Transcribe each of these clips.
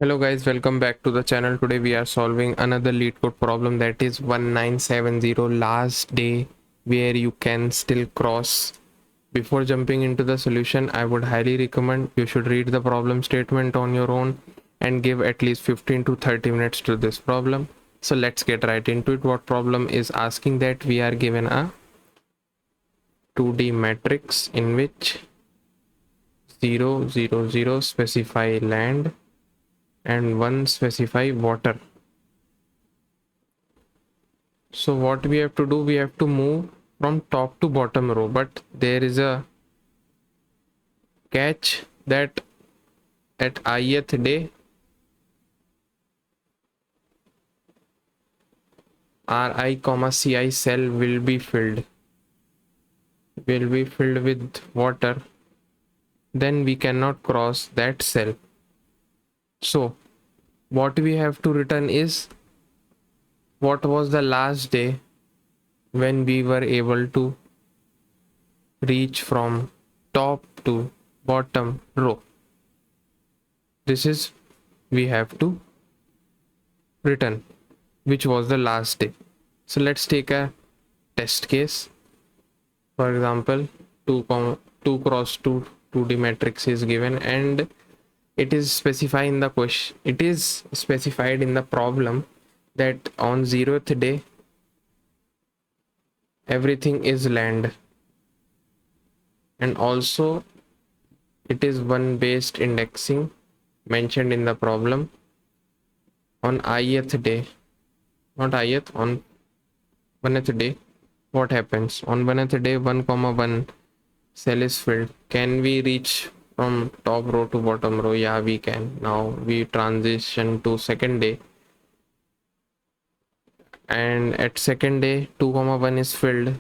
Hello guys, welcome back to the channel. Today we are solving another LeetCode problem, that is 1970 last day, where you can still cross. Before jumping into the solution, I would highly recommend you should read the problem statement on your own and give at least 15 to 30 minutes to this problem. So let's get right into it. What problem is asking? That we are given a 2D matrix in which 0 0 0 specify land and 1 specify water. So what we have to do, we have to move from top to bottom row, but there is a catch that at ith day ri comma ci cell will be filled with water, then we cannot cross that cell. So what we have to return is what was the last day when we were able to reach from top to bottom row. This is we have to return which was the last day. So let's take a test case. For example, 2 cross 2 2D matrix is given and it is specified in the question, it is specified in the problem that on 0th day everything is land, and also it is one based indexing mentioned in the problem on ith day, not ith, on 1th day. What happens on 1th day? 1 comma 1 cell is filled. Can we reach from top row to bottom row? Yeah, we can. Now we transition to second day, and at second day 2 comma 1 is filled.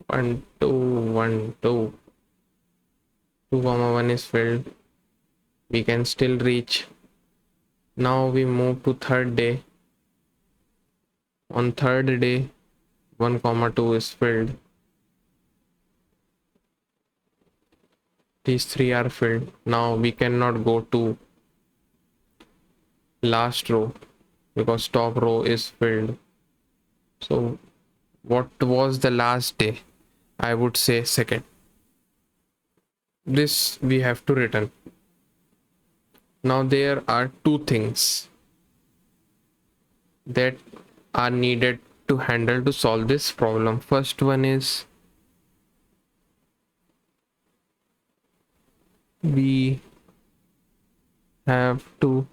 1 2 1 2 2 comma 1 is filled. We can still reach. Now we move to third day. On third day 1 comma 2 is filled. These three are filled. Now we cannot go to last row because top row is filled. So what was the last day? I would say second. This we have to return. Now there are two things that are needed to handle to solve this problem. First one is we have to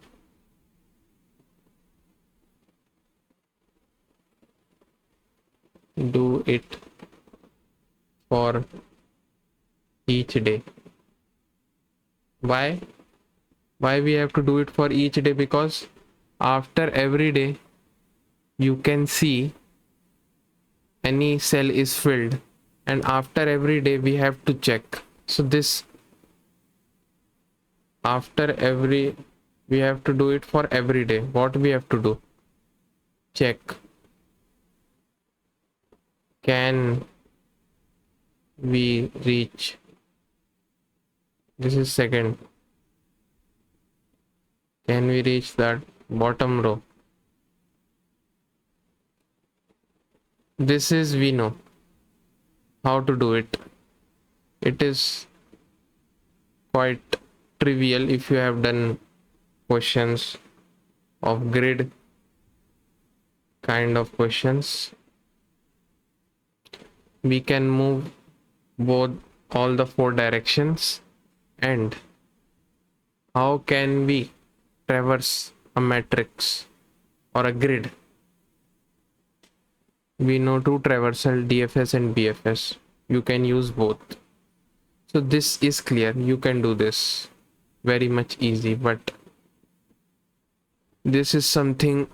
do it for each day. Why we have to do it for each day? Because after every day you can see any cell is filled, and after every day we have to check. So this after every, we have to do it for every day. What we have to do? Check, can we reach, this is second, can we reach that bottom row? This is, we know how to do it. It is quite trivial if you have done questions of grid kind of questions. We can move both all the four directions. And how can we traverse a matrix or a grid? We know two traversal, DFS and BFS. You can use both. So this is clear. You can do this very much easy, but this is something,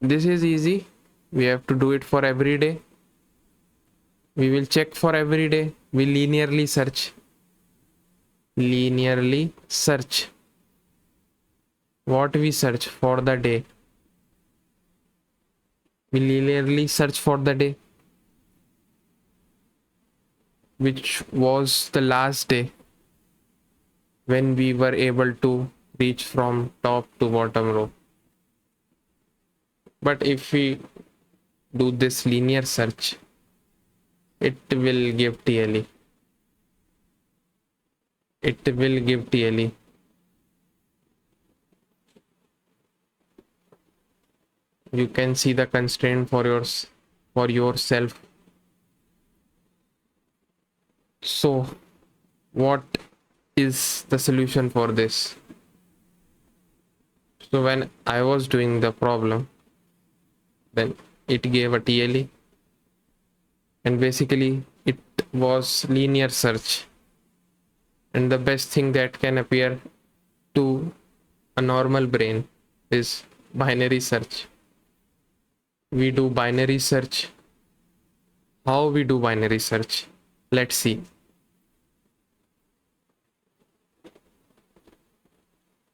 this is easy. We have to do it for every day. We will check for every day. We linearly search. What we search for the day? We linearly search for the day, which was the last day when we were able to reach from top to bottom row. But if we do this linear search, it will give TLE. It will give TLE. You can see the constraint for yourself. So what is the solution for this? So when I was doing the problem, then it gave a TLE, and basically it was linear search, and the best thing that can appear to a normal brain is binary search. We do binary search. How we do binary search? Let's see.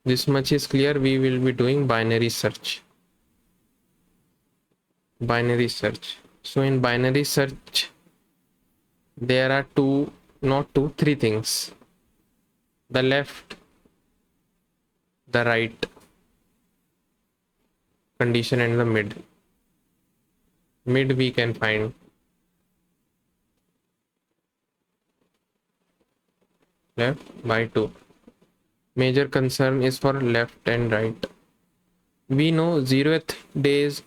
This much is clear. We will be doing binary search. Binary search. So in binary search, there are three things: the left, the right condition, and the mid. Mid we can find. Left by 2. Major concern is for left and right. We know 0th days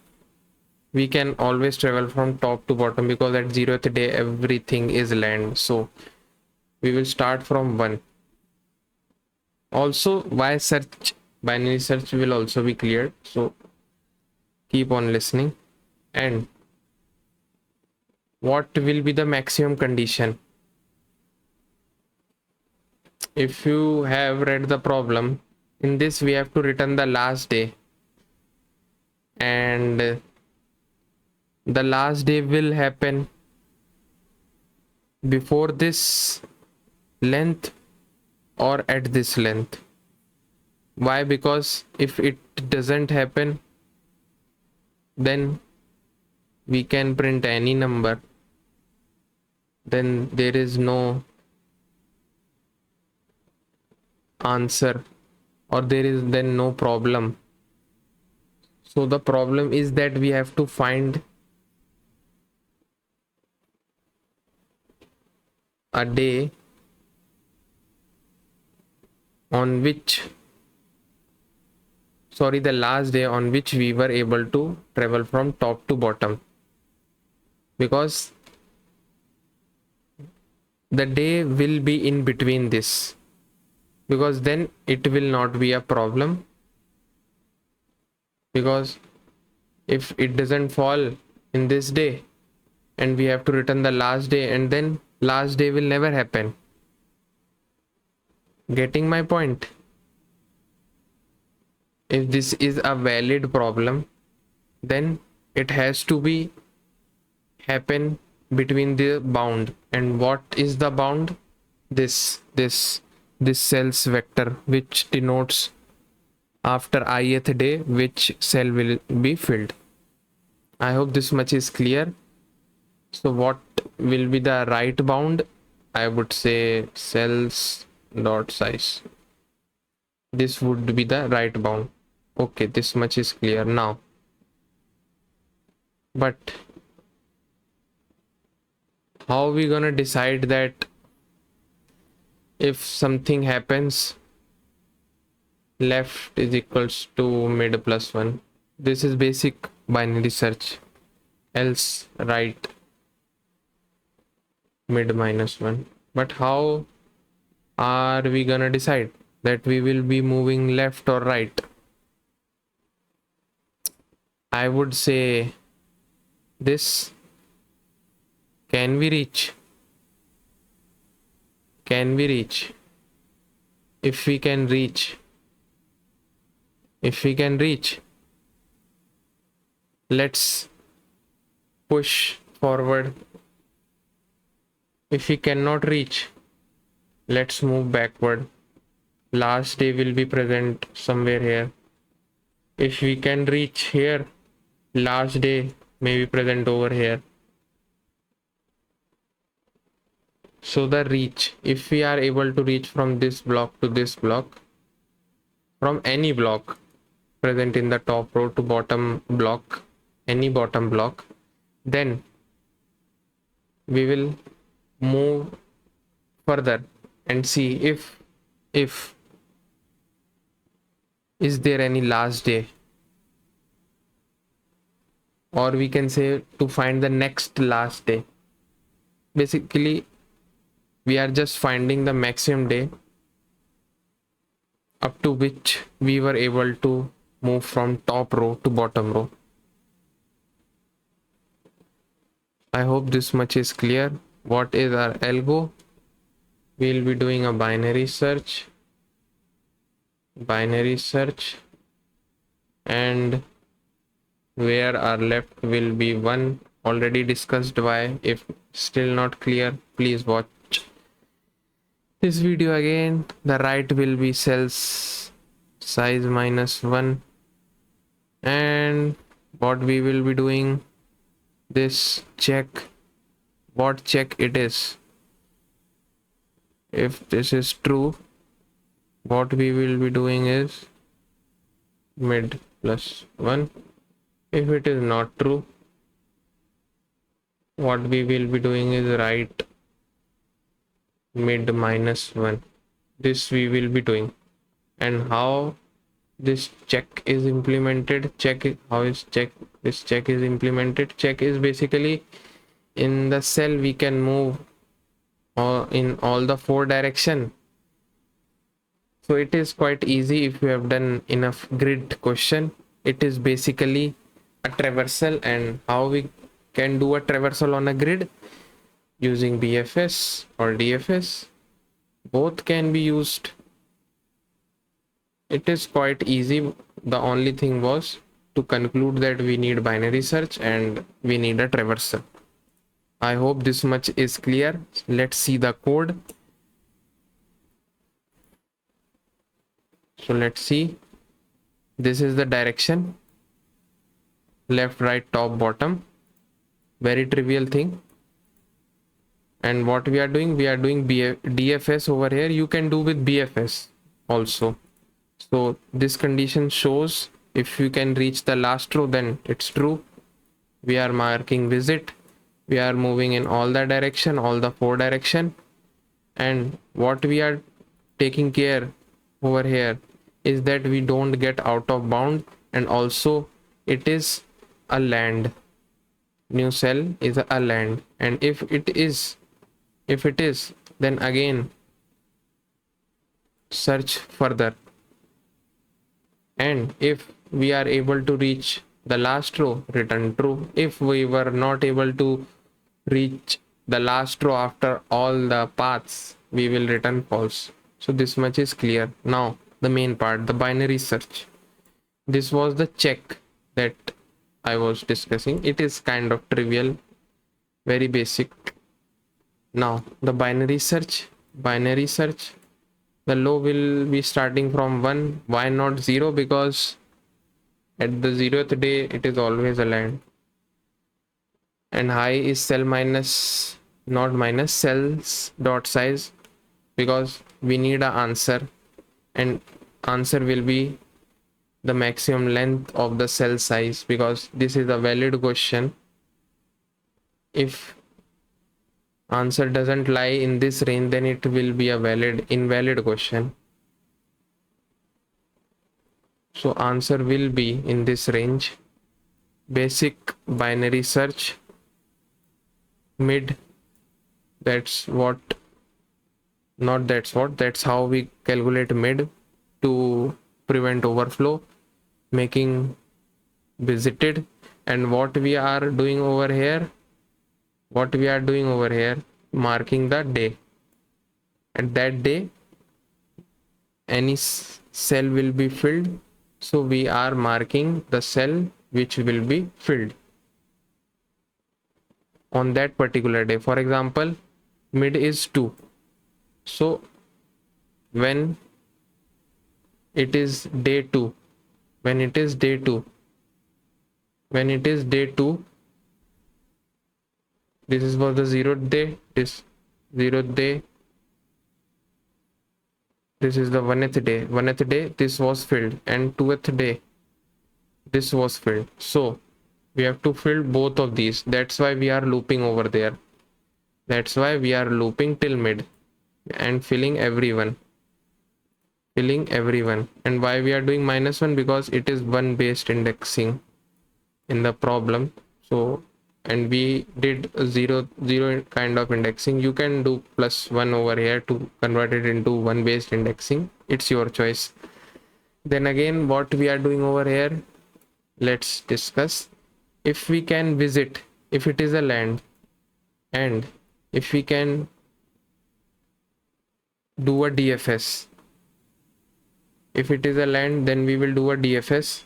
we can always travel from top to bottom, because at 0th day everything is land. So we will start from 1. Also, why search, binary search will also be cleared. So keep on listening. And what will be the maximum condition? If you have read the problem, in this we have to return the last day, and the last day will happen before this length or at this length. Why? Because if it doesn't happen, then we can print any number, then there is no answer, or there is then no problem. So the problem is that we have to find a day on which, the last day on which we were able to travel from top to bottom, because the day will be in between this, because then it will not be a problem. Because if it doesn't fall in this day and we have to return the last day, and then last day will never happen. Getting my point? If this is a valid problem, then it has to be happen between the bound. And what is the bound? This cell's vector, which denotes after ith day which cell will be filled. I hope this much is clear. So what will be the right bound? I would say cells dot size. This would be the right bound. Okay, this much is clear now. But how are we gonna decide that if something happens, left is equals to mid plus 1? This is basic binary search. Else right mid minus 1. But how are we gonna decide that we will be moving left or right? I would say this. Can we reach? Can we reach? If we can reach, let's push forward. If we cannot reach, let's move backward. Last day will be present somewhere here. If we can reach here, last day may be present over here. So the reach, if we are able to reach from this block to this block, from any block present in the top row to bottom block, any bottom block, then we will move further and see if is there any last day, or we can say to find the next last day. Basically we are just finding the maximum day up to which we were able to move from top row to bottom row. I hope this much is clear. What is our algo? We'll be doing a binary search, and where our left will be 1, already discussed. Why? If still not clear, please watch this video again. The right will be cells size -1, and what we will be doing, this check, what check it is. If this is true, what we will be doing is mid +1. If it is not true, what we will be doing is right mid -1. This we will be doing. And how this check is implemented, this check is implemented. Check is basically in the cell we can move in all the 4 direction. So it is quite easy if you have done enough grid question. It is basically a traversal, and how we can do a traversal on a grid using BFS or DFS. Both can be used. It is quite easy. The only thing was to conclude that we need binary search and we need a traversal. I hope this much is clear. Let's see the code. So let's see. This is the direction. Left, right, top, bottom. Very trivial thing. And what we are doing DFS over here. You can do with BFS also. So this condition shows if you can reach the last row, then it's true. We are marking visit. We are moving in all the direction, all the 4 direction. And what we are taking care over here is that we don't get out of bound, and also it is a land. New cell is a land, and if it is, then again search further, and if we are able to reach the last row, return true. If we were not able to reach the last row after all the paths, we will return false. So this much is clear. Now the main part, the binary search. This was the check that I was discussing. It is kind of trivial, very basic. Now the binary search, the low will be starting from 1. Why not 0? Because at the 0th day it is always a land. And high is cell minus, not minus, cells dot size, because we need an answer, and answer will be the maximum length of the cell size, because this is a valid question. If answer doesn't lie in this range, then it will be a invalid question. So answer will be in this range. Basic binary search, mid, that's how we calculate mid to prevent overflow, making visited. And what we are doing over here, marking the day. At that day any cell will be filled, so we are marking the cell which will be filled on that particular day. For example, mid is 2, so when it is day 2, this is for the 0th day, this 0th day, This is the 1th day. 1th day this was filled, and 2th day this was filled. So we have to fill both of these. That's why we are looping over there. That's why we are looping till mid and filling everyone. And why we are doing -1? Because it is one based indexing in the problem. So, and we did a zero kind of indexing. You can do +1 over here to convert it into one based indexing. It's your choice. Then again, what we are doing over here, let's discuss. If we can visit, if it is a land, and if we can do a DFS. If it is a land, then we will do a DFS.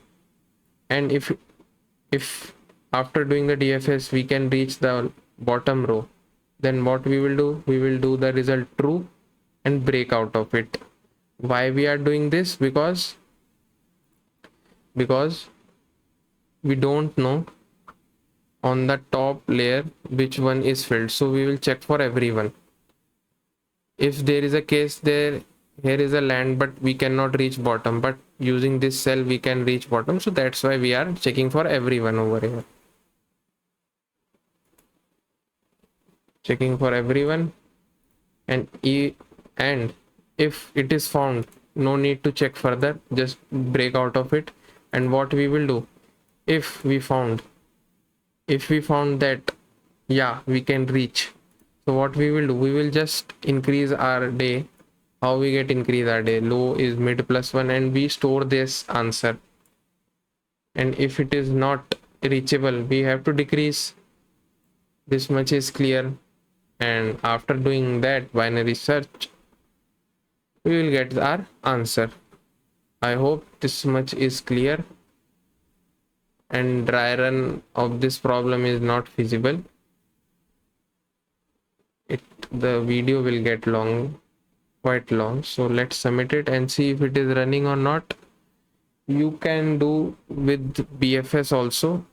And if after doing the DFS we can reach the bottom row, then what we will do, we will do the result true and break out of it. Why we are doing this? Because we don't know on the top layer which one is filled, so we will check for everyone. If there is a case there, here is a land but we cannot reach bottom, but using this cell we can reach bottom, so that's why we are checking for everyone over here. Checking for everyone, and if it is found, no need to check further, just break out of it. And what we will do, if we found that yeah, we can reach, so what we will do, we will just increase our day. How we get increase our day? Low is mid +1, and we store this answer. And if it is not reachable, we have to decrease. This much is clear. And after doing that binary search, we will get our answer. I hope this much is clear. And dry run of this problem is not feasible. The video will get quite long. So let's submit it and see if it is running or not. You can do with BFS also.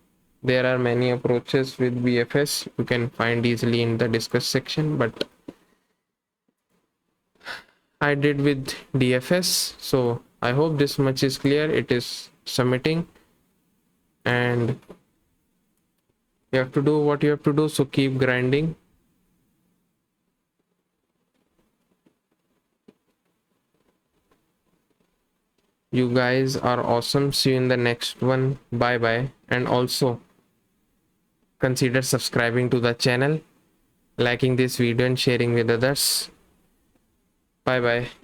There are many approaches with BFS. You can find easily in the discuss section, but I did with DFS. So I hope this much is clear. It is submitting, and you have to do what you have to do. So keep grinding. You guys are awesome. See you in the next one. Bye bye. And also consider subscribing to the channel, liking this video and sharing with others. Bye bye.